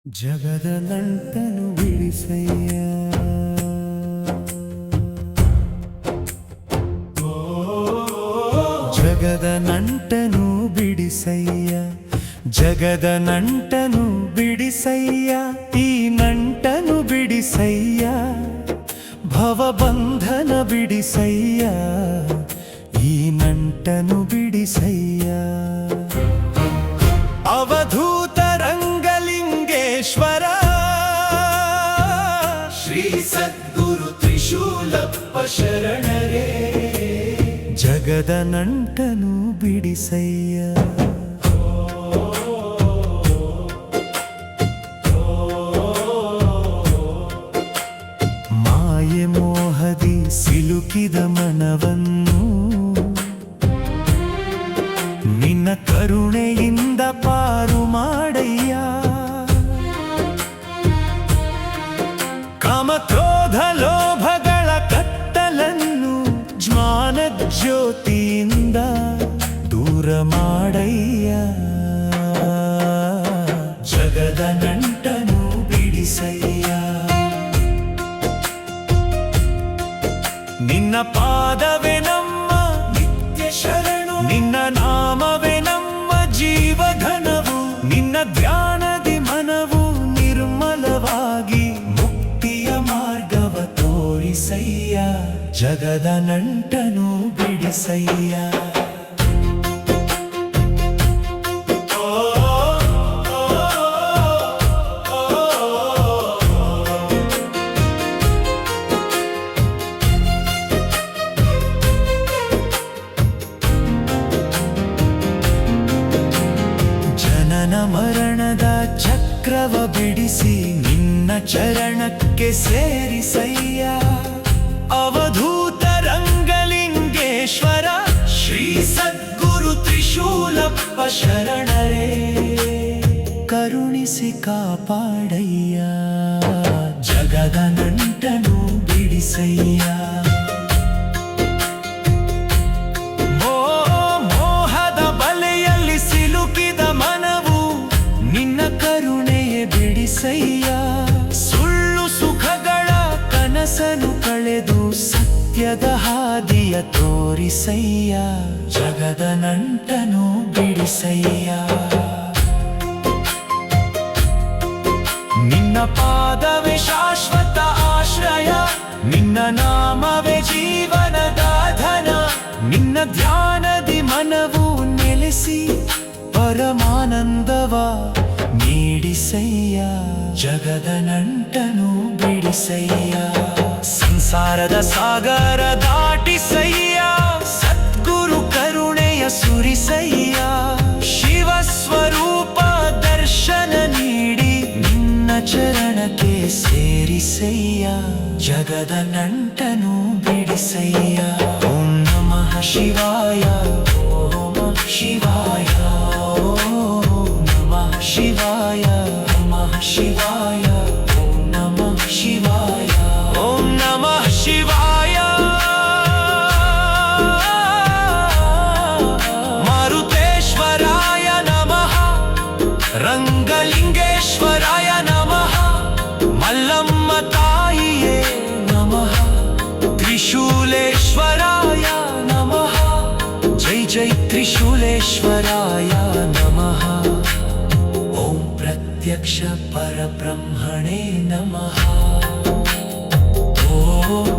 ಜಗದ ನಂಟನು ಬಿಡಿಸಯ್ಯ, ಜಗದ ನಂಟನು ಬಿಡಿಸಯ್ಯ, ಜಗದ ನಂಟನು ಬಿಡಿಸಯ್ಯ, ಈ ನಂಟನು ಬಿಡಿಸಯ್ಯ, ಭವಬಂಧನ ಬಿಡಿಸಯ್ಯ, ಈ ನಂಟನು ಬಿಡಿಸಯ್ಯ. ಅವಧೂತ ರಂಗಲಿಂಗೇಶ್ವರ ಶ್ರೀ ಸದ್ಗುರು ತ್ರಿಶೂಲಪ್ಪ ಶರಣರೇ, ಜಗದ ನಂಟನು ಬಿಡಿಸಯ್ಯ. ಮಾಯೆ ಮೋಹದಿ ಸಿಲುಕಿದ ಮನವನ್ನು ನಿನ್ನ ಕರುಣೆಯಿಂದ ಪಾರು ಮಾಡಯ್ಯ. ಕಾಮಕ್ರೋಧ ಲೋಭಗಳ ಕತ್ತಲನ್ನು ಜ್ಞಾನ ಜ್ಯೋತಿಯಿಂದ ದೂರ ಮಾಡಯ್ಯ. ಜಗದ ನಂಟನು ಬಿಡಿಸಯ್ಯ, ನಿನ್ನ ಪಾದವೇ ನಮ್ಮ ನಿತ್ಯ ಶರಣು, ನಿನ್ನ ನಾಮವೇ ನಮ್ಮ ಜೀವಘನವು, ನಿನ್ನ ಧ್ಯಾನದಿ ಮನವು ನಿರ್ಮಲವಾಗಿ ಮುಕ್ತಿಯ ಮಾರ್ಗವ ತೋರಿಸಯ್ಯ. ಜಗದ ನಂಟನು ಬಿಡಿಸಯ್ಯ. ಜನನ ಮರಣದ ಚಕ್ರವ ಬಿಡಿಸಿ ನಿನ್ನ ಚರಣಕ್ಕೆ ಸೇರಿಸಯ್ಯ. ಅವಧೂತ ರಂಗಲಿಂಗೇಶ್ವರ ಶ್ರೀ ಸದ್ಗುರು ತ್ರಿಶೂಲಪ್ಪ ಶರಣರೇ, ಕರುಣಿಸಿ ಕಾಪಾಡಯ್ಯ. ಜಗದ ನಂಟನು ಬಿಡಿಸಯ್ಯ. ಮೋಹದ ಬಲೆಯಲ್ಲಿ ಸಿಲುಕಿದ ಮನವು ನಿನ್ನ ಕರುಣೆಯೇ ಬಿಡಿಸಯ್ಯ. ಸುಳ್ಳು ಸುಖಗಳ ಕನಸನ್ನು ಕಳೆದು ಸತ್ಯದ ಹಾದಿಯ ತೋರಿಸಯ್ಯ. ಜಗದ ನಂಟನು ಬಿಡಿಸಯ್ಯ. ನಿನ್ನ ಪಾದವೇ ಶಾಶ್ವತ ಆಶ್ರಯ, ನಿನ್ನ ನಾಮವೇ ಜೀವನದ ಧನ, ನಿನ್ನ ಧ್ಯಾನದಿ ಮನವು ನೆಲೆಸಿ ಪರಮಾನಂದವ ನೀಡಿಸಯ್ಯ. ಜಗದ ನಂಟನು ಬಿಡಿಸಯ್ಯ. ಸಂಸಾರದ ಸಾಗರ ದಾಟಿಸಯ್ಯ, ಸದ್ಗುರು ಕರುಣೆಯ ಸುರಿಸಯ್ಯ. ಶಿವ ಸ್ವರೂಪ ದರ್ಶನ ನೀಡಿ ನಿನ್ನ ಚರಣಕ್ಕೆ ಸೇರಿಸಯ್ಯ. ಜಗದ ನಂಟನು ಬಿಡಿಸಯ್ಯ. ಓಂ ನಮಃ ಶಿವಾಯ, ಓಂ ಶಿವಾಯ, ಓಂ ನಮಃ ಶಿವಾಯ, ನಮಃ ಶಿವಾಯ, ಓಂ ನಮಃ ಶಿವಾಯ, ಓಂ ನಮಃ ಶಿವಾಯ. ಮಾರುತೇಶ್ವರಾಯ ನಮಃ, ರಂಗಲಿಂಗೇಶ್ವರಾಯ ನಮಃ, ಮಲ್ಲಮ್ಮ ತಾಯಿಯೇ ನಮಃ, ತ್ರಿಶೂಲೇಶ್ವರಾಯ ನಮಃ. ಜೈ ಜೈ ತ್ರಿಶೂಲೇಶ್ವರಾಯ ನಮಃ. ಓಂ ಪ್ರತ್ಯಕ್ಷ ಪರಬ್ರಹ್ಮಣೇ ನಮಃ. ಓಂ